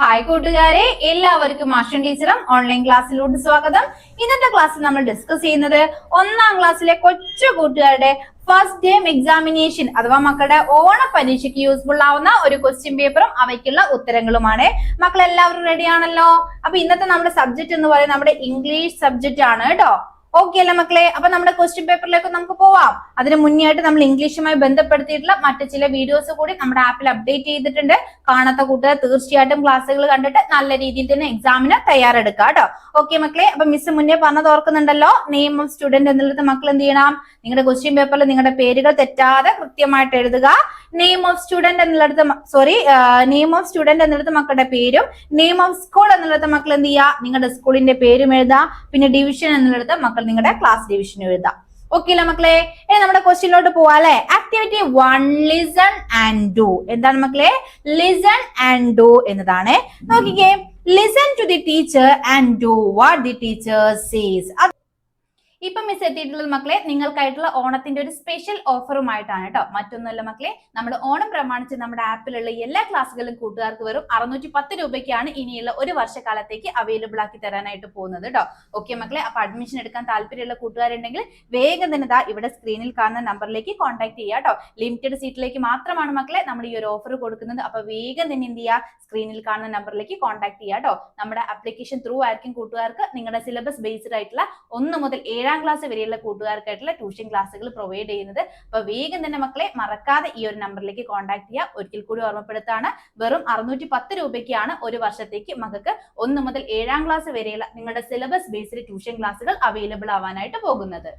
Hi കൂട്ടുകാരെ, എല്ലാവർക്കും മാഷൻ ടീച്ചറും ഓൺലൈൻ ക്ലാസ്സിലോട്ട് സ്വാഗതം. ഇന്നത്തെ ക്ലാസ്സിൽ നമ്മൾ ഡിസ്കസ് ചെയ്യുന്നത് 1ാം ക്ലാസ്സിലെ കൊച്ചു കൂട്ടുകാരുടെ ഫസ്റ്റ് ടേം എക്സാമിനേഷൻ അഥവാ മക്കളുടെ ഓണ പരീക്ഷയ്ക്ക് യൂസ്ഫുൾ ആവുന്ന ഒരു ക്വസ്റ്റ്യൻ പേപ്പറും അവയ്ക്കുള്ള ഉത്തരങ്ങളുമാണ്. മക്കൾ എല്ലാവരും റെഡി ആണല്ലോ? അപ്പൊ ഇന്നത്തെ നമ്മുടെ സബ്ജക്ട് എന്ന് പറയുന്നത് നമ്മുടെ ഇംഗ്ലീഷ് സബ്ജക്റ്റ് ആണ് കേട്ടോ. ഓക്കെ അല്ലേ മക്കളെ? അപ്പൊ നമ്മുടെ ക്വസ്റ്റ്യൻ പേപ്പറിലേക്ക് നമുക്ക് പോവാം. അതിന് മുന്നേ ആയിട്ട് നമ്മൾ ഇംഗ്ലീഷുമായി ബന്ധപ്പെടുത്തിയിട്ടുള്ള മറ്റു ചില വീഡിയോസ് കൂടി നമ്മുടെ ആപ്പിൽ അപ്ഡേറ്റ് ചെയ്തിട്ടുണ്ട്. കാണാത്ത കൂട്ടുകാർ തീർച്ചയായിട്ടും ക്ലാസ്സുകൾ കണ്ടിട്ട് നല്ല രീതിയിൽ തന്നെ എക്സാമിന് തയ്യാറെടുക്കുക കേട്ടോ. ഓക്കെ മക്കളെ, അപ്പൊ മിസ് മുന്നേ പറഞ്ഞത് ഓർക്കുന്നുണ്ടല്ലോ, നെയിം ഓഫ് സ്റ്റുഡന്റ് എന്നുള്ളത് മക്കൾ എന്ത് ചെയ്യണം? നിങ്ങളുടെ ക്വസ്റ്റ്യൻ പേപ്പറിൽ നിങ്ങളുടെ പേരുകൾ തെറ്റാതെ കൃത്യമായിട്ട് എഴുതുക. നെയിം ഓഫ് സ്റ്റുഡന്റ് എന്നുള്ളത് നെയിം ഓഫ് സ്റ്റുഡന്റ് എന്നുള്ളത് മക്കളുടെ പേരും, നെയിം ഓഫ് സ്കൂൾ എന്നുള്ളത് മക്കൾ എന്ത് ചെയ്യുക? നിങ്ങളുടെ സ്കൂളിന്റെ പേരും എഴുതുക. പിന്നെ ഡിവിഷൻ എന്നുള്ളത് മക്കൾ നിങ്ങളുടെ ക്ലാസ് ഡിവിഷൻ എഴുതുക. ഓക്കെ അല്ലേ മക്കളെ? ഇനി നമ്മുടെ ക്വസ്റ്റ്യനിലോട്ട് പോവാ അല്ലെ. Activity 1 listen and do. എന്താണ് മക്കളെ? ലിസൺ ആൻഡ് ഡു എന്നതാണ്. നോക്കിക്കേ, listen to the teacher and do what the teacher says. ഇപ്പൊ മിസ് എത്തിയിട്ടുള്ളത് മക്കളെ നിങ്ങൾക്കായിട്ടുള്ള ഓണത്തിന്റെ ഒരു സ്പെഷ്യൽ ഓഫറുമായിട്ടാണ് കേട്ടോ. മറ്റൊന്നുമല്ല മക്കളെ, നമ്മുടെ ഓണം പ്രമാണിച്ച് നമ്മുടെ ആപ്പിലുള്ള എല്ലാ ക്ലാസ്സുകളും കൂട്ടുകാർക്ക് വെറും 610 രൂപയ്ക്കാണ് ഇനിയുള്ള ഒരു വർഷക്കാലത്തേക്ക് അവൈലബിൾ ആക്കി തരാനായിട്ട് പോകുന്നത് കേട്ടോ. ഓക്കെ മക്കളെ, അപ്പൊ അഡ്മിഷൻ എടുക്കാൻ താല്പര്യമുള്ള കൂട്ടുകാരുണ്ടെങ്കിൽ വേഗം തന്നെ ദാ ഇവിടെ സ്ക്രീനിൽ കാണുന്ന നമ്പറിലേക്ക് കോൺടാക്ട് ചെയ്യുക കേട്ടോ. ലിമിറ്റഡ് സീറ്റിലേക്ക് മാത്രമാണ് മക്കളെ നമ്മൾ ഈ ഒരു ഓഫർ കൊടുക്കുന്നത്. അപ്പൊ വേഗം തന്നെ എന്ത് ചെയ്യുക? സ്ക്രീനിൽ കാണുന്ന നമ്പറിലേക്ക് കോൺടാക്ട് ചെയ്യുക കേട്ടോ. നമ്മുടെ ആപ്ലിക്കേഷൻ ത്രൂ ആയിരിക്കും കൂട്ടുകാർക്ക് നിങ്ങളുടെ സിലബസ് ബേസ്ഡ് ആയിട്ടുള്ള 1 മുതൽ 7ാം ക്ലാസ് വരെയുള്ള കൂട്ടുകാർക്കായിട്ടുള്ള ട്യൂഷൻ ക്ലാസ്സുകൾ പ്രൊവൈഡ് ചെയ്യുന്നത്. അപ്പൊ വേഗം തന്നെ മക്കളെ മറക്കാതെ ഈ ഒരു നമ്പറിലേക്ക് കോൺടാക്ട് ചെയ്യുക. ഒരിക്കൽ കൂടി ഓർമ്മപ്പെടുത്താണ്, വെറും 610 രൂപയ്ക്കാണ് ഒരു വർഷത്തേക്ക് മക്കൾക്ക് 1 മുതൽ 7ാം ക്ലാസ് വരെയുള്ള നിങ്ങളുടെ സിലബസ് ബേസ്ഡ് ട്യൂഷൻ ക്ലാസ്സുകൾ അവൈലബിൾ ആവാനായിട്ട് പോകുന്നത്.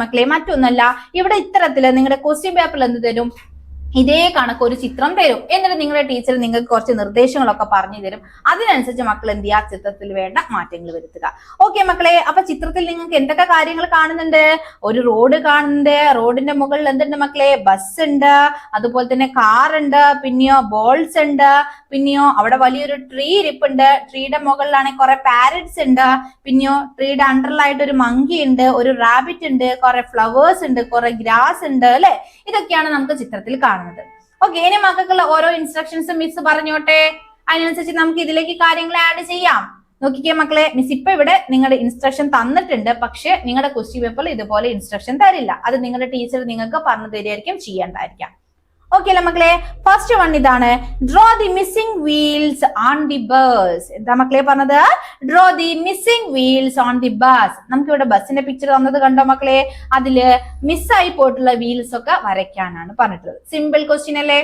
മക്കളെ മറ്റൊന്നല്ല, ഇവിടെ ഇത്തരത്തില് നിങ്ങളുടെ ക്വസ്റ്റ്യൻ പേപ്പറിൽ എന്ത് തരും? ഇതേ കണക്ക് ഒരു ചിത്രം തരും. എന്നിട്ട് നിങ്ങളുടെ ടീച്ചർ നിങ്ങൾക്ക് കുറച്ച് നിർദ്ദേശങ്ങളൊക്കെ പറഞ്ഞു തരും. അതിനനുസരിച്ച് മക്കൾ എന്ത് ചെയ്യുക? ചിത്രത്തിൽ വേണ്ട മാറ്റങ്ങൾ വരുത്തുക. ഓക്കെ മക്കളെ, അപ്പൊ ചിത്രത്തിൽ നിങ്ങൾക്ക് എന്തൊക്കെ കാര്യങ്ങൾ കാണുന്നുണ്ട്? ഒരു റോഡ് കാണുന്നുണ്ട്. റോഡിന്റെ മുകളിൽ എന്തുണ്ട് മക്കളെ? ബസ് ഉണ്ട്, അതുപോലെ തന്നെ കാർ ഉണ്ട്, പിന്നെയോ ബോൾസ് ഉണ്ട്, പിന്നെയോ അവിടെ വലിയൊരു ട്രീ ഇരിപ്പുണ്ട്. ട്രീയുടെ മുകളിലാണെങ്കിൽ കുറെ പാരറ്റ്സ് ഉണ്ട്, പിന്നെയോ ട്രീയുടെ അണ്ടറിലായിട്ട് ഒരു മങ്കി ഉണ്ട്, ഒരു റാബിറ്റ് ഉണ്ട്, കുറെ ഫ്ലവേഴ്സ് ഉണ്ട്, കുറെ ഗ്രാസ് ഉണ്ട് അല്ലെ. ഇതൊക്കെയാണ് നമുക്ക് ചിത്രത്തിൽ കാണുന്നത്. ഓക്കെ, ഇനി മക്കൾക്കുള്ള ഓരോ ഇൻസ്ട്രക്ഷൻസ് മിസ് പറഞ്ഞോട്ടെ. അതിനനുസരിച്ച് നമുക്ക് ഇതിലേക്ക് കാര്യങ്ങൾ ആഡ് ചെയ്യാം. നോക്കിക്കേ മക്കളെ, മിസ് ഇപ്പൊ ഇവിടെ നിങ്ങളുടെ ഇൻസ്ട്രക്ഷൻ തന്നിട്ടുണ്ട്. പക്ഷെ നിങ്ങളുടെ ക്വസ്റ്റ്യൻ പേപ്പറിൽ ഇതുപോലെ ഇൻസ്ട്രക്ഷൻ തരില്ല. അത് നിങ്ങളുടെ ടീച്ചർ നിങ്ങൾക്ക് പറഞ്ഞു തരുമായിരിക്കും, ചെയ്യേണ്ടായിരിക്കാം. ഓക്കെ അല്ലേ മക്കളെ? ഫസ്റ്റ് വൺ ഇതാണ്, draw the missing wheels on the bus. എന്താ മക്കളെ പറഞ്ഞത്? Draw the missing wheels on the bus. നമുക്ക് ഇവിടെ ബസിന്റെ പിക്ചർ തന്നത് കണ്ടോ മക്കളെ? അതില് മിസ്സായി പോയിട്ടുള്ള വീൽസ് ഒക്കെ വരയ്ക്കാനാണ് പറഞ്ഞിട്ടുള്ളത്. സിമ്പിൾ ക്വസ്റ്റ്യൻ അല്ലേ?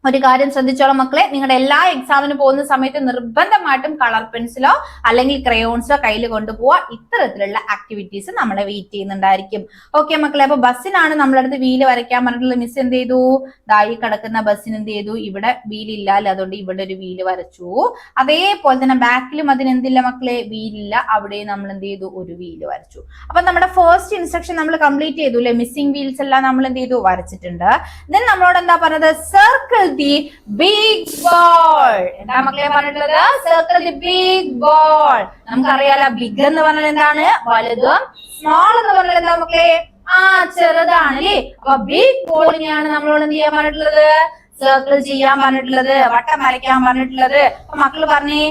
ഒരു കാര്യം ശ്രദ്ധിച്ചോളാം മക്കളെ, നിങ്ങളുടെ എല്ലാ എക്സാമിന് പോകുന്ന സമയത്ത് നിർബന്ധമായിട്ടും കളർ പെൻസിലോ അല്ലെങ്കിൽ ക്രയോൺസോ കയ്യിൽ കൊണ്ടുപോവാ. ഇത്തരത്തിലുള്ള ആക്ടിവിറ്റീസ് നമ്മളെ വെയിറ്റ് ചെയ്യുന്നുണ്ടായിരിക്കും. ഓക്കെ മക്കളെ, അപ്പൊ ബസ്സിനാണ് നമ്മളടുത്ത് വീല് വരയ്ക്കാൻ പറഞ്ഞിട്ടുള്ള. മിസ് എന്ത് ചെയ്തു? ദായി കിടക്കുന്ന ബസ്സിന് എന്ത് ചെയ്തു? ഇവിടെ വീലില്ല, അതുകൊണ്ട് ഇവിടെ ഒരു വീല് വരച്ചു. അതേപോലെ തന്നെ ബാക്കിലും അതിന് എന്തില്ല മക്കളെ? വീലില്ല, അവിടെ നമ്മൾ എന്ത് ചെയ്തു? ഒരു വീല് വരച്ചു. അപ്പൊ നമ്മുടെ ഫസ്റ്റ് ഇൻസ്ട്രക്ഷൻ നമ്മൾ കംപ്ലീറ്റ് ചെയ്തു അല്ലെ? മിസ്സിംഗ് വീൽസ് എല്ലാം നമ്മൾ എന്ത് ചെയ്തു? വരച്ചിട്ടുണ്ട്. ദെൻ നമ്മളോട് എന്താ പറഞ്ഞത്? Circle the big ball. എന്താ മക്കളെ പറഞ്ഞിട്ടുള്ളത്? Circle the big ball. നമുക്കറിയാലോ ബിഗ് എന്ന് പറഞ്ഞാൽ എന്താണ്? വലുതും, സ്മോൾ എന്ന് പറഞ്ഞാൽ എന്താ മക്കളെ? ചെറുതാണ് അല്ലേ? അപ്പൊ ബിഗ് ബോളിനെയാണ് നമ്മളോട് എന്ത് ചെയ്യാൻ പറഞ്ഞിട്ടുള്ളത്? സർക്കിൾ ചെയ്യാൻ പറഞ്ഞിട്ടുള്ളത്, വട്ടം വരയ്ക്കാൻ പറഞ്ഞിട്ടുള്ളത്. അപ്പൊ മക്കള് പറഞ്ഞേ,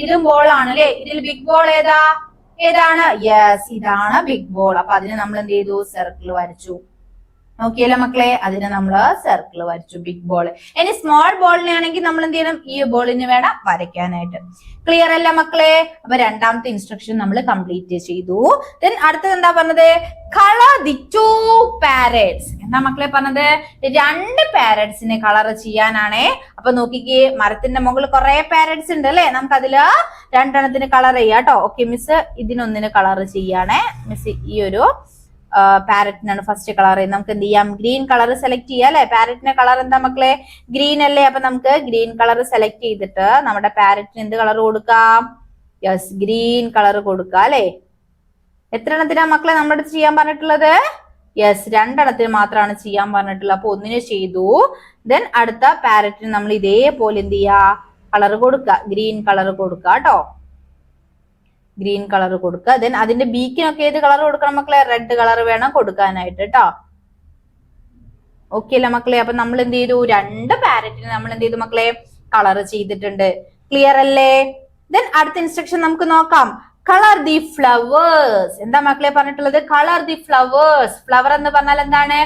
ഇതും ബോൾ ആണ് അല്ലെ? ഇതിൽ ബിഗ് ബോൾ ഏതാണ്? യെസ്, ഇതാണ് ബിഗ് ബോൾ. അപ്പൊ അതിന് നമ്മൾ എന്ത് ചെയ്തു? സർക്കിൾ വരച്ചു. നോക്കിയല്ലോ മക്കളെ, അതിന് നമ്മള് സർക്കിൾ വരച്ചു, ബിഗ് ബോൾ. ഇനി സ്മോൾ ബോളിനെ ആണെങ്കിൽ നമ്മൾ എന്ത് ചെയ്യണം? ഈ ബോളിന് വേണം വരയ്ക്കാനായിട്ട്. ക്ലിയർ അല്ല മക്കളെ? അപ്പൊ രണ്ടാമത്തെ ഇൻസ്ട്രക്ഷൻ നമ്മൾ കംപ്ലീറ്റ് ചെയ്തു. ദെൻ അടുത്തത് എന്താ പറഞ്ഞത്? Colour the 2 parrots. എന്താ മക്കളെ പറഞ്ഞത്? 2 പാരറ്റ്സിനെ കളർ ചെയ്യാനാണേ. അപ്പൊ നോക്കിക്കേ, മരത്തിന്റെ മുകളിൽ കുറെ പാരറ്റ്സ് ഉണ്ട് അല്ലെ? നമുക്ക് അതില് 2 എണ്ണത്തിന് കളർ ചെയ്യാം കേട്ടോ. ഓക്കെ, മിസ് ഇതിനൊന്നിന് കളർ ചെയ്യാണേ. മിസ് ഈ ഒരു പാരറ്റിനാണ് ഫസ്റ്റ് കളർ. നമുക്ക് എന്ത് ചെയ്യാം? ഗ്രീൻ കളർ സെലക്ട് ചെയ്യാം അല്ലെ? പാരറ്റിന്റെ കളർ എന്താ മക്കളെ? ഗ്രീൻ അല്ലേ? അപ്പൊ നമുക്ക് ഗ്രീൻ കളർ സെലക്ട് ചെയ്തിട്ട് നമ്മുടെ പാരറ്റിന് എന്ത് കളർ കൊടുക്കാം? യെസ്, ഗ്രീൻ കളർ കൊടുക്കാം അല്ലെ? എത്ര എണ്ണത്തിനാ മക്കളെ നമ്മുടെ അടുത്ത് ചെയ്യാൻ പറഞ്ഞിട്ടുള്ളത്? യെസ്, 2 എണ്ണത്തിന് മാത്രമാണ് ചെയ്യാൻ പറഞ്ഞിട്ടുള്ളത്. അപ്പൊ ഒന്നിന് ചെയ്തു. ദെൻ അടുത്ത പാരറ്റിന് നമ്മൾ ഇതേപോലെ എന്ത് ചെയ്യാ? കളർ കൊടുക്കുക, ഗ്രീൻ കളർ കൊടുക്കുക കേട്ടോ. ഗ്രീൻ കളർ കൊടുക്കുക. ദെൻ അതിന്റെ ബീക്കിനൊക്കെ ഏത് കളർ കൊടുക്കണം മക്കളെ? റെഡ് കളർ വേണം കൊടുക്കാനായിട്ട് കേട്ടോ. ഓക്കെ അല്ലേ മക്കളെ? അപ്പൊ നമ്മൾ എന്ത് ചെയ്തു? 2 പാരറ്റിന് നമ്മൾ എന്ത് ചെയ്തു മക്കളെ? കളർ ചെയ്തിട്ടുണ്ട്. ക്ലിയർ അല്ലേ? ദെൻ അടുത്ത ഇൻസ്ട്രക്ഷൻ നമുക്ക് നോക്കാം. Colour the flowers. എന്താ മക്കളെ പറഞ്ഞിട്ടുള്ളത്? Colour the flowers. ഫ്ലവർ എന്ന് പറഞ്ഞാൽ എന്താണ്?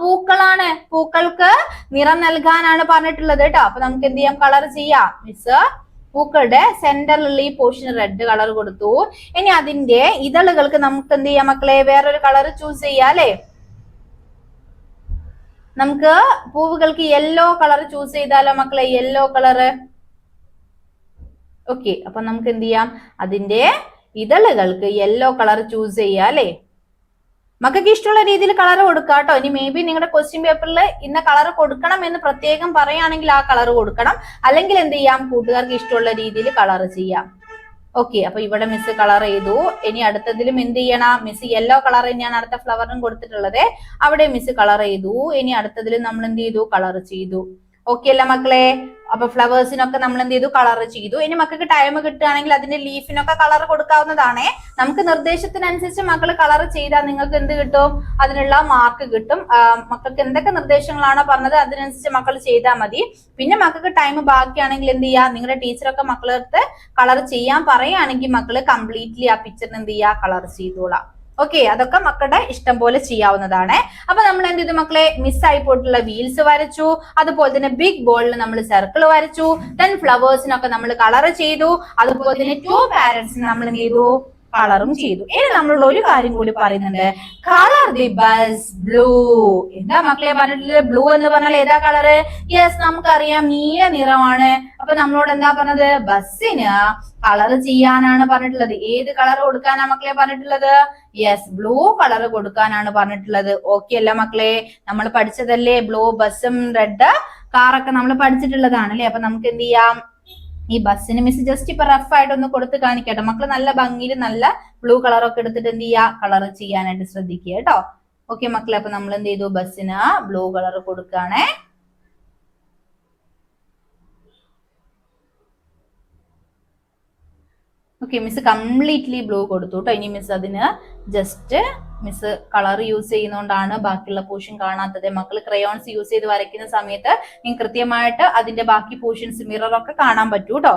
പൂക്കളാണ്. പൂക്കൾക്ക് നിറം നൽകാനാണ് പറഞ്ഞിട്ടുള്ളത് കേട്ടോ. അപ്പൊ നമുക്ക് എന്ത് ചെയ്യാം? കളർ ചെയ്യാം. മിസ് പൂക്കളുടെ സെന്ററിലുള്ള ഈ പോർഷൻ റെഡ് കളർ കൊടുത്തു. ഇനി അതിന്റെ ഇതളുകൾക്ക് നമുക്ക് എന്ത് ചെയ്യാം മക്കളെ? വേറൊരു കളർ ചൂസ് ചെയ്യാം അല്ലെ? നമുക്ക് പൂവുകൾക്ക് യെല്ലോ കളർ ചൂസ് ചെയ്താലോ മക്കളെ? Yellow colour. ഓക്കെ, അപ്പൊ നമുക്ക് എന്ത് ചെയ്യാം? അതിന്റെ ഇതളുകൾക്ക് യെല്ലോ കളർ ചൂസ് ചെയ്യാം അല്ലെ? മക്കൾക്ക് ഇഷ്ടമുള്ള രീതിയിൽ കളർ കൊടുക്കാം കേട്ടോ. ഇനി മേ ബി നിങ്ങളുടെ ക്വസ്റ്റ്യൻ പേപ്പറിൽ ഇന്ന കളർ കൊടുക്കണം എന്ന് പ്രത്യേകം പറയുകയാണെങ്കിൽ ആ കളർ കൊടുക്കണം. അല്ലെങ്കിൽ എന്ത് ചെയ്യാം? കൂട്ടുകാർക്ക് ഇഷ്ടമുള്ള രീതിയിൽ കളർ ചെയ്യാം. ഓക്കെ, അപ്പൊ ഇവിടെ മിസ് കളർ ചെയ്തു. ഇനി അടുത്തതിലും എന്ത് ചെയ്യണം? മിസ് യെല്ലോ കളർ തന്നെയാണ് അടുത്ത ഫ്ലവറിനും കൊടുത്തിട്ടുള്ളത്. അവിടെ മിസ് കളർ ചെയ്തു. ഇനി അടുത്തതിലും നമ്മൾ എന്ത് ചെയ്തു? കളർ ചെയ്തു. ഓക്കെ അല്ല മക്കളെ? അപ്പൊ ഫ്ലവേഴ്സിനൊക്കെ നമ്മൾ എന്ത് ചെയ്തു? കളർ ചെയ്തു. ഇനി മക്കൾക്ക് ടൈം കിട്ടുകയാണെങ്കിൽ അതിന്റെ ലീഫിനൊക്കെ കളർ കൊടുക്കാവുന്നതാണ്. നമുക്ക് നിർദ്ദേശത്തിനനുസരിച്ച് മക്കൾ കളർ ചെയ്താൽ നിങ്ങൾക്ക് എന്ത് കിട്ടും? അതിനുള്ള മാർക്ക് കിട്ടും. മക്കൾക്ക് എന്തൊക്കെ നിർദ്ദേശങ്ങളാണോ പറഞ്ഞത് അതിനനുസരിച്ച് മക്കൾ ചെയ്താൽ മതി. പിന്നെ മക്കൾക്ക് ടൈം ബാക്കിയാണെങ്കിൽ എന്ത് ചെയ്യുക? നിങ്ങളുടെ ടീച്ചറൊക്കെ മക്കളടുത്ത് കളർ ചെയ്യാൻ പറയുകയാണെങ്കിൽ മക്കള് കംപ്ലീറ്റ്ലി ആ പിക്ചറിന് എന്ത് ചെയ്യുക? കളർ ചെയ്തോളാം. ഓക്കെ, അതൊക്കെ മക്കളുടെ ഇഷ്ടം പോലെ ചെയ്യാവുന്നതാണ്. അപ്പൊ നമ്മൾ എന്ത് ചെയ്തു മക്കളെ? മിസ്സായി പോയിട്ടുള്ള വീൽസ് വരച്ചു. അതുപോലെ തന്നെ ബിഗ് ബോളിൽ നമ്മൾ സർക്കിൾ വരച്ചു. ദെൻ ഫ്ലവേഴ്സിനൊക്കെ നമ്മൾ കളർ ചെയ്തു. അതുപോലെ തന്നെ 2 പാരറ്റ്സിന് നമ്മൾ എന്ത് ചെയ്തു? കളറും ചെയ്തു. ഇനി നമ്മളുള്ള ഒരു കാര്യം കൂടി പറയുന്നുണ്ട്. Colour the bus blue. എന്താ മക്കളെ പറഞ്ഞിട്ടുള്ളത്? ബ്ലൂ എന്ന് പറഞ്ഞാൽ ഏതാ കളറ്? യെസ്, നമുക്കറിയാം നീല നിറമാണ്. അപ്പൊ നമ്മളോട് എന്താ പറഞ്ഞത്? ബസ്സിന് കളർ ചെയ്യാനാണ് പറഞ്ഞിട്ടുള്ളത്. ഏത് കളർ കൊടുക്കാനാ മക്കളെ പറഞ്ഞിട്ടുള്ളത്? യെസ്, ബ്ലൂ കളർ കൊടുക്കാനാണ് പറഞ്ഞിട്ടുള്ളത്. ഓക്കെ അല്ല മക്കളെ? നമ്മൾ പഠിച്ചതല്ലേ? ബ്ലൂ ബസ്സും റെഡ് കാറൊക്കെ നമ്മൾ പഠിച്ചിട്ടുള്ളതാണ് അല്ലെ? അപ്പൊ നമുക്ക് എന്ത് ചെയ്യാം? ഈ ബസ്സിന് മിസ് ജസ്റ്റ് ഇപ്പൊ റഫ് ആയിട്ട് ഒന്ന് കൊടുത്ത് കാണിക്കട്ടെ. മക്കള് നല്ല ഭംഗിയിൽ നല്ല ബ്ലൂ കളറൊക്കെ എടുത്തിട്ട് എന്ത് ചെയ്യുക? കളർ ചെയ്യാനായിട്ട് ശ്രദ്ധിക്കുക കേട്ടോ. ഓക്കെ മക്കളെ, അപ്പൊ നമ്മൾ എന്ത് ചെയ്തു? ബസ്സിന് ബ്ലൂ കളർ കൊടുക്കുകയാണേ. ഓക്കെ, മിസ് കംപ്ലീറ്റ്ലി ബ്ലൂ കൊടുത്തു കേട്ടോ. ഇനി മിസ് അതിന് ജസ്റ്റ് മിസ് കളർ യൂസ് ചെയ്യുന്നതുകൊണ്ടാണ് ബാക്കിയുള്ള പോർഷൻ കാണാത്തത്. മക്കൾ ക്രയോൺസ് യൂസ് ചെയ്ത് വരയ്ക്കുന്ന സമയത്ത് നിങ്ങൾക്ക് കൃത്യമായിട്ട് അതിന്റെ ബാക്കി പോർഷൻസ് മിററൊക്കെ കാണാൻ പറ്റൂ കേട്ടോ.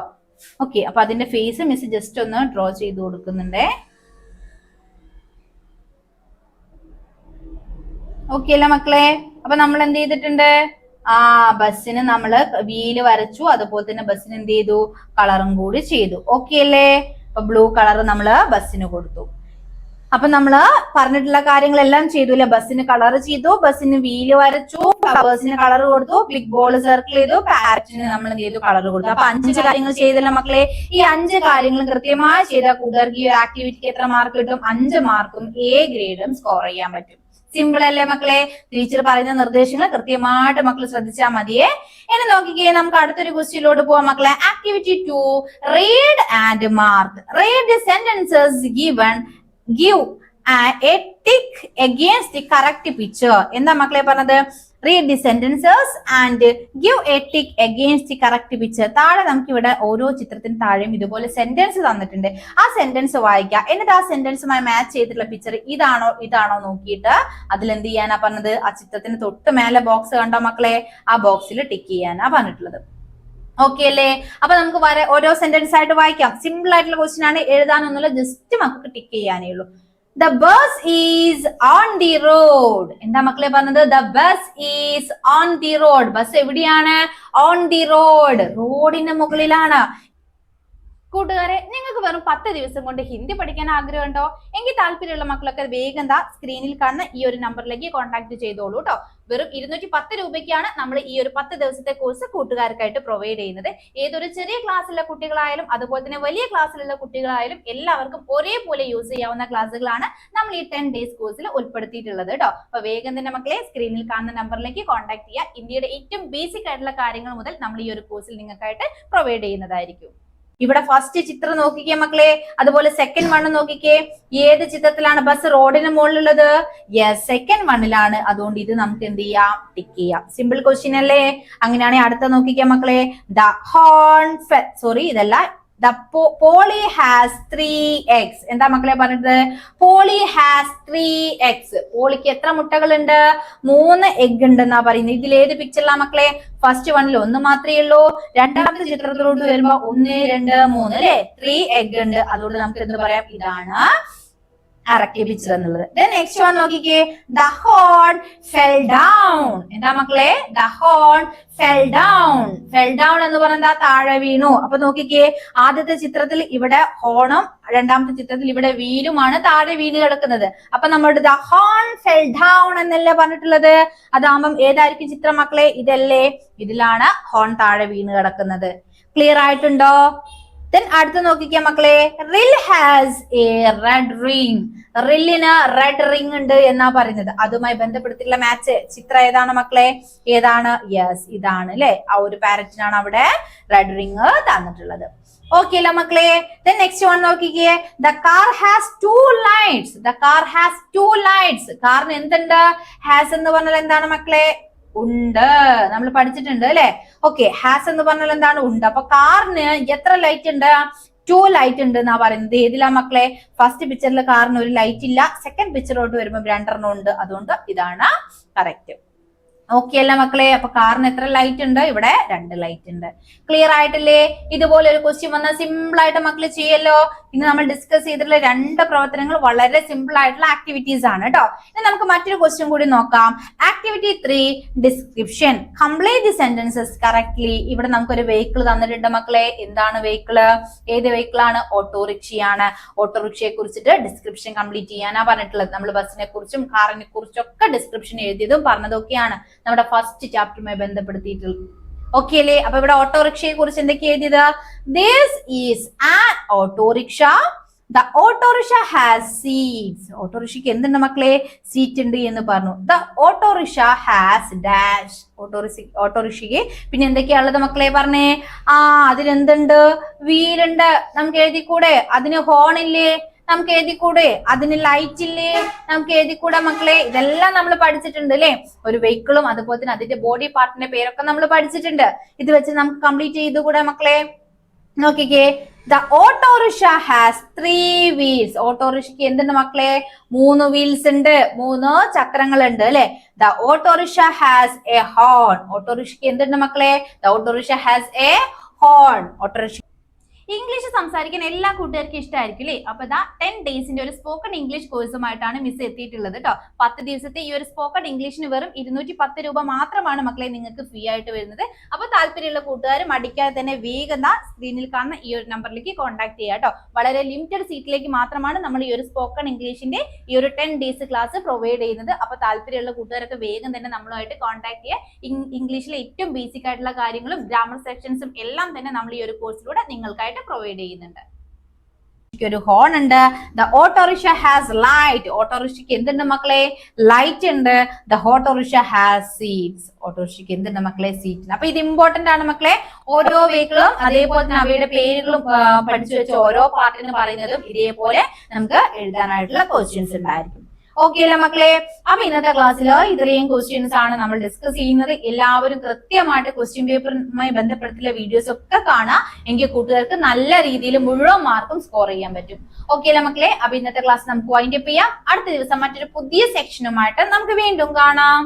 ഓക്കെ, അപ്പൊ അതിന്റെ ഫേസ് മിസ് ജസ്റ്റ് ഒന്ന് ഡ്രോ ചെയ്ത് കൊടുക്കുന്നുണ്ടേ. ഓക്കെ അല്ല മക്കളെ? അപ്പൊ നമ്മൾ എന്ത് ചെയ്തിട്ടുണ്ട്? ബസ്സിന് നമ്മള് വീല് വരച്ചു. അതുപോലെ തന്നെ ബസ്സിന് എന്ത് ചെയ്തു? കളറും കൂടി ചെയ്തു. ഓക്കെ അല്ലേ? അപ്പൊ ബ്ലൂ കളർ നമ്മള് ബസ്സിന് കൊടുത്തു. അപ്പൊ നമ്മള് പറഞ്ഞിട്ടുള്ള കാര്യങ്ങളെല്ലാം ചെയ്തു അല്ലെ? ബസ്സിന് കളർ ചെയ്തു, ബസ്സിന് വീല് വരച്ചു, ഫ്ലവേഴ്സിന് കളർ കൊടുത്തു, ബിഗ് ബോൾ സർക്കിൾ ചെയ്തു, പാരറ്റിന് നമ്മൾ എന്ത് ചെയ്തു? കളർ കൊടുത്തു. അപ്പൊ 5 കാര്യങ്ങൾ ചെയ്തല്ലോ മക്കളെ. ഈ 5 കാര്യങ്ങളും കൃത്യമായി ചെയ്ത കൂട്ടുകാർക്ക് ഈ ആക്ടിവിറ്റിക്ക് എത്ര മാർക്ക് കിട്ടും? 5 മാർക്കും A ഗ്രേഡും സ്കോർ ചെയ്യാൻ പറ്റും. സിമ്പിൾ അല്ലേ മക്കളെ? ടീച്ചർ പറയുന്ന നിർദ്ദേശങ്ങൾ കൃത്യമായിട്ട് മക്കൾ ശ്രദ്ധിച്ചാൽ മതിയേ. ഇനി നോക്കിക്കേ, നമുക്ക് അടുത്തൊരു ക്വസ്റ്റ്യനിലോട്ട് പോവാം മക്കളെ. Activity 2, read and mark. Read the sentences given. Give a tick against the correct picture. എന്താ മക്കളെ പറഞ്ഞത്? read the sentences and give a tick against the correct picture. താഴെ നമുക്ക് ഇവിടെ ഓരോ ചിത്രത്തിന് താഴെയും ഇതുപോലെ സെന്റൻസ് തന്നിട്ടുണ്ട്. ആ സെന്റൻസ് വായിക്കുക. എന്നിട്ട് ആ സെന്റൻസുമായി മാച്ച് ചെയ്തിട്ടുള്ള പിക്ചർ ഇതാണോ നോക്കിയിട്ട് അതിൽ എന്ത് ചെയ്യാനാ പറഞ്ഞത്? ആ ചിത്രത്തിന് തൊട്ട് മേലെ ബോക്സ് കണ്ടോ മക്കളെ? ആ ബോക്സിൽ ടിക്ക് ചെയ്യാനാ പറഞ്ഞിട്ടുള്ളത്. ഓക്കെ അല്ലേ? അപ്പൊ നമുക്ക് ഓരോ സെന്റൻസ് ആയിട്ട് വായിക്കാം. സിമ്പിൾ ആയിട്ടുള്ള ക്വസ്റ്റ്യൻ ആണ്, എഴുതാനൊന്നുമില്ല, ജസ്റ്റ് മക്കൾക്ക് ടിക്ക് ചെയ്യാനേ ഉള്ളൂ. The bus is on the road. എന്താ മക്കളെ പറഞ്ഞത്? The bus is on the road. Bus എവിടെയാണ്? On the road. റോഡിന് മുകളിലാണ്. കൂട്ടുകാരെ, നിങ്ങൾക്ക് വെറും 10 ദിവസം കൊണ്ട് ഹിന്ദി പഠിക്കാൻ ആഗ്രഹമുണ്ടോ? എങ്കിൽ താല്പര്യമുള്ള മക്കളൊക്കെ വേഗം സ്ക്രീനിൽ കാണുന്ന ഈ ഒരു നമ്പറിലേക്ക് കോൺടാക്ട് ചെയ്തോളൂ കേട്ടോ. വെറും 210 രൂപയ്ക്കാണ് നമ്മൾ ഈ ഒരു 10 ദിവസത്തെ കോഴ്സ് കൂട്ടുകാർക്കായിട്ട് പ്രൊവൈഡ് ചെയ്യുന്നത്. ഏതൊരു ചെറിയ ക്ലാസ്സിലുള്ള കുട്ടികളായാലും അതുപോലെ തന്നെ വലിയ ക്ലാസ്സിലുള്ള കുട്ടികളായാലും എല്ലാവർക്കും ഒരേപോലെ യൂസ് ചെയ്യാവുന്ന ക്ലാസ്സുകളാണ് നമ്മൾ ഈ 10 ഡേയ്സ് കോഴ്സിൽ ഉൾപ്പെടുത്തിയിട്ടുള്ളത് കേട്ടോ. അപ്പൊ വേഗം തന്നെ മക്കളെ സ്ക്രീനിൽ കാണുന്ന നമ്പറിലേക്ക് കോൺടാക്ട് ചെയ്യുക. ഇന്ത്യയുടെ ഏറ്റവും ബേസിക് ആയിട്ടുള്ള കാര്യങ്ങൾ മുതൽ നമ്മൾ ഈ ഒരു കോഴ്സിൽ നിങ്ങൾക്കായിട്ട് പ്രൊവൈഡ് ചെയ്യുന്നതായിരിക്കും. ഇവിടെ ഫസ്റ്റ് ചിത്രം നോക്കിക്കേ മക്കളെ, അതുപോലെ സെക്കൻഡ് വൺ നോക്കിക്കേ. ഏത് ചിത്രത്തിലാണ് ബസ് റോഡിന് മുകളിലുള്ളത്? Yes, second വണ്ണിലാണ്. അതുകൊണ്ട് ഇത് നമുക്ക് എന്ത് ചെയ്യാം? ടിക്ക് ചെയ്യാം. സിമ്പിൾ ക്വസ്റ്റ്യൻ അല്ലേ? അങ്ങനെയാണെങ്കിൽ അടുത്ത നോക്കിക്കേ മക്കളെ. ദ ഹോൺ ഫെൽ, സോറി ഇതല്ല, The Polly has 3 eggs. എന്താ മക്കളെ പറഞ്ഞത്? Polly has 3 eggs. പോളിക്ക് എത്ര മുട്ടകളുണ്ട്? 3 എഗ് ഉണ്ട് എന്നാ പറയുന്നത്. ഇതിൽ ഏത് പിക്ചറിലാ മക്കളെ? ഫസ്റ്റ് വണ്ണിൽ 1 മാത്രമേ ഉള്ളൂ. രണ്ടാമത്തെ ചിത്രത്തിലോട്ട് വരുമ്പോ 1, 2, 3 അല്ലെ? 3 എഗ് ഉണ്ട്. അതുകൊണ്ട് നമുക്ക് എന്ത് പറയാം? ഇതാണ് കറക്റ്റ് പിക്ചർ എന്നുള്ളത്. നെക്സ്റ്റ് വൺ നോക്കിക്കേ. The horn fell down. എന്താ മക്കളെ? The horn fell down. Fell down എന്ന് പറഞ്ഞാൽ താഴെ വീണു. അപ്പൊ നോക്കിക്കേ, ആദ്യത്തെ ചിത്രത്തിൽ ഇവിടെ ഹോണും രണ്ടാമത്തെ ചിത്രത്തിൽ ഇവിടെ വീലുമാണ് താഴെ വീണ് കിടക്കുന്നത്. അപ്പൊ നമ്മുടെ the horn fell down എന്നല്ലേ പറഞ്ഞിട്ടുള്ളത്? അതാകുമ്പം ഏതായിരിക്കും ചിത്രം മക്കളെ? ഇതല്ലേ? ഇതിലാണ് ഹോൺ താഴെ വീണ് കിടക്കുന്നത്. ക്ലിയർ ആയിട്ടുണ്ടോ? Then അടുത്ത നോക്കിക്കേ മക്കളെ. Rill has a red ring. റില്ലിന് റെഡ് റിംഗ് ഉണ്ട് എന്നാ പറയുന്നത്. അതുമായി ബന്ധപ്പെടുത്തിയുള്ള മാച്ച് ചിത്രം ഏതാണ് മക്കളെ? ഏതാണ്? യെസ്, ഇതാണ് അല്ലെ? ആ ഒരു പാരറ്റിനാണ് അവിടെ റെഡ് റിംഗ് തന്നിട്ടുള്ളത്. ഓക്കെ അല്ല മക്കളെ? Then next one നോക്കിക്കേ. The car has 2 lights. The car has 2 lights. കാറിന് എന്തുണ്ട്? ഹാസ് എന്ന് പറഞ്ഞാൽ എന്താണ് മക്കളെ? ഉണ്ട്. നമ്മൾ പഠിച്ചിട്ടുണ്ട് അല്ലെ? ഓക്കെ, ഹാസ് എന്ന് പറഞ്ഞാൽ എന്താണ്? ഉണ്ട്. അപ്പൊ കാറിന് എത്ര ലൈറ്റ് ഉണ്ട്? 2 ലൈറ്റ് ഉണ്ട് എന്നാ പറയുന്നത്. ഏതിലാ മക്കളെ? ഫസ്റ്റ് പിക്ചറിൽ കാറിന് ഒരു ലൈറ്റ് ഇല്ല. സെക്കൻഡ് പിക്ചറോട്ട് വരുമ്പോൾ 2 ഉണ്ട്. അതുകൊണ്ട് ഇതാണ് കറക്റ്റ്. ഓക്കെ അല്ല മക്കളെ? അപ്പൊ കാറിന് എത്ര ലൈറ്റ് ഉണ്ട്? ഇവിടെ 2 ലൈറ്റ് ഉണ്ട്. ക്ലിയർ ആയിട്ടില്ലേ? ഇതുപോലെ ഒരു ക്വസ്റ്റ്യൻ വന്നാൽ സിമ്പിൾ ആയിട്ട് മക്കൾ ചെയ്യല്ലോ. ഇന്ന് നമ്മൾ ഡിസ്കസ് ചെയ്തിട്ടുള്ള 2 പ്രവർത്തനങ്ങൾ വളരെ സിമ്പിൾ ആയിട്ടുള്ള ആക്ടിവിറ്റീസ് ആണ് കേട്ടോ. ഇനി നമുക്ക് മറ്റൊരു ക്വസ്റ്റ്യൻ കൂടി നോക്കാം. Activity 3 description. Complete the sentences correctly. ഇവിടെ നമുക്കൊരു വെഹിക്കിൾ തന്നിട്ടുണ്ട് മക്കളെ. എന്താണ് വെഹിക്കിള്? ഏത് വെഹിക്കിളാണ്? ഓട്ടോറിക്ഷയാണ്. ഓട്ടോറിക്ഷയെ കുറിച്ചിട്ട് ഡിസ്ക്രിപ്ഷൻ കംപ്ലീറ്റ് ചെയ്യാനാ പറഞ്ഞിട്ടുള്ളത്. നമ്മൾ ബസ്സിനെ കുറിച്ചും കാറിനെ കുറിച്ചും ഒക്കെ ഡിസ്ക്രിപ്ഷൻ എഴുതിയതും പറഞ്ഞതൊക്കെയാണ് നമ്മുടെ ഫസ്റ്റ് ചാപ്റ്ററുമായി ബന്ധപ്പെടുത്തിയിട്ടുള്ളത്. ഓക്കെ അല്ലേ? അപ്പൊ ഇവിടെ ഓട്ടോറിക്ഷയെ കുറിച്ച് എന്തൊക്കെ എഴുതിയത്? This is an autorickshaw. The autorickshaw has seats. ഓട്ടോറിക്ഷയ്ക്ക് എന്തുണ്ട് മക്കളെ? സീറ്റ് ഉണ്ട് എന്ന് പറഞ്ഞു. The autorickshaw has dash. ഓട്ടോറിക്ഷയ്ക്ക് പിന്നെ എന്തൊക്കെയാണുള്ളത് മക്കളെ? പറഞ്ഞേ. അതിനെന്തുണ്ട്? വീലുണ്ട്. നമുക്ക് എഴുതിക്കൂടെ? അതിന് ഹോൺ ഇല്ലേ? നമുക്ക് എഴുതിക്കൂടെ? അതിന് ലൈറ്റ് ഇല്ലേ? നമുക്ക് എഴുതിക്കൂടെ മക്കളെ? ഇതെല്ലാം നമ്മൾ പഠിച്ചിട്ടുണ്ട് അല്ലെ? ഒരു വെഹിക്കിളും അതുപോലെ തന്നെ അതിന്റെ ബോഡി പാർട്ടിന്റെ പേരൊക്കെ നമ്മൾ പഠിച്ചിട്ടുണ്ട്. ഇത് വെച്ച് നമുക്ക് കംപ്ലീറ്റ് ചെയ്തുകൂടെ മക്കളെ? നോക്കിക്കേ. The autorickshaw has 3 wheels. ഓട്ടോറിക്ഷയ്ക്ക് എന്തുണ്ട് മക്കളെ? 3 വീൽസ് ഉണ്ട്. 3 ചക്രങ്ങൾ ഉണ്ട് അല്ലെ? The autorickshaw has a horn. ഓട്ടോറിക്ഷയ്ക്ക് എന്തുണ്ട് മക്കളെ? The autorickshaw has a horn. Autorickshaw English സംസാരിക്കാൻ എല്ലാ കൂട്ടുകാർക്കും ഇഷ്ടമായിരിക്കും അല്ലേ? അപ്പൊ ഇതാ 10 ഡേയ്സിന്റെ ഒരു സ്പോക്കൺ ഇംഗ്ലീഷ് കോഴ്സുമായിട്ടാണ് മിസ് എത്തിയിട്ടുള്ളത് കേട്ടോ. 10 ദിവസത്തെ ഈ ഒരു സ്പോക്കൺ ഇംഗ്ലീഷിന് വെറും 210 രൂപ മാത്രമാണ് മക്കളെ നിങ്ങൾക്ക് ഫ്രീ ആയിട്ട് വരുന്നത്. അപ്പൊ താല്പര്യമുള്ള കൂട്ടുകാർ മടിക്കാതെ തന്നെ വേഗം സ്ക്രീനിൽ കാണുന്ന ഈ ഒരു നമ്പറിലേക്ക് കോൺടാക്ട് ചെയ്യുക കേട്ടോ. വളരെ ലിമിറ്റഡ് സീറ്റിലേക്ക് മാത്രമാണ് നമ്മൾ ഈ ഒരു സ്പോക്കൺ ഇംഗ്ലീഷിന്റെ ഈ ഒരു 10 ഡേയ്സ് ക്ലാസ് പ്രൊവൈഡ് ചെയ്യുന്നത്. അപ്പൊ താല്പര്യമുള്ള കൂട്ടുകാരൊക്കെ വേഗം തന്നെ നമ്മളുമായിട്ട് കോൺടാക്ട് ചെയ്യുക. ഇംഗ്ലീഷിലെ ഏറ്റവും ബേസിക് ആയിട്ടുള്ള കാര്യങ്ങളും ഗ്രാമർ സെക്ഷൻസും എല്ലാം തന്നെ നമ്മൾ ഈ ഒരു കോഴ്സിലൂടെ നിങ്ങൾക്കായിട്ട് പ്രൊവൈഡ് ചെയ്യുന്നുണ്ട്. ഒരു ഹോൺ ഉണ്ട്. The autorickshaw has light. ഓട്ടോറിക്ഷയ്ക്ക് എന്തുണ്ട് മക്കളെ? ലൈറ്റ് ഉണ്ട്. The autorickshaw has seats. ഓട്ടോറിക്ഷയ്ക്ക് എന്തുണ്ട് മക്കളെ? സീറ്റ്. അപ്പൊ ഇത് ഇമ്പോർട്ടന്റ് ആണ് മക്കളെ. ഓരോ വെഹിക്കിളും അതേപോലെ തന്നെ അവയുടെ പേരുകളും പഠിച്ചു വെച്ച ഓരോ പാർട്ടിന് പറയുന്നതും ഇതേപോലെ നമുക്ക് എഴുതാനായിട്ടുള്ള ക്വസ്റ്റ്യൻസ് ഉണ്ടായിരിക്കും. ഓക്കെ അല്ലേ മക്കളെ? അപ്പൊ ഇന്നത്തെ ക്ലാസ്സിൽ ഇത്രയും ക്വസ്റ്റ്യൻസ് ആണ് നമ്മൾ ഡിസ്കസ് ചെയ്യുന്നത്. എല്ലാവരും കൃത്യമായിട്ട് ക്വസ്റ്റ്യൻ പേപ്പറുമായി ബന്ധപ്പെട്ടുള്ള വീഡിയോസ് ഒക്കെ കാണാം. എങ്കിൽ കൂട്ടുകാർക്ക് നല്ല രീതിയിൽ മുഴുവൻ മാർക്കും സ്കോർ ചെയ്യാൻ പറ്റും. ഓക്കെ അല്ലേ മക്കളെ? അപ്പൊ ഇന്നത്തെ ക്ലാസ് നമുക്ക് വൈൻഡ് അപ്പ് ചെയ്യാം. അടുത്ത ദിവസം മറ്റൊരു പുതിയ സെക്ഷനുമായിട്ട് നമുക്ക് വീണ്ടും കാണാം.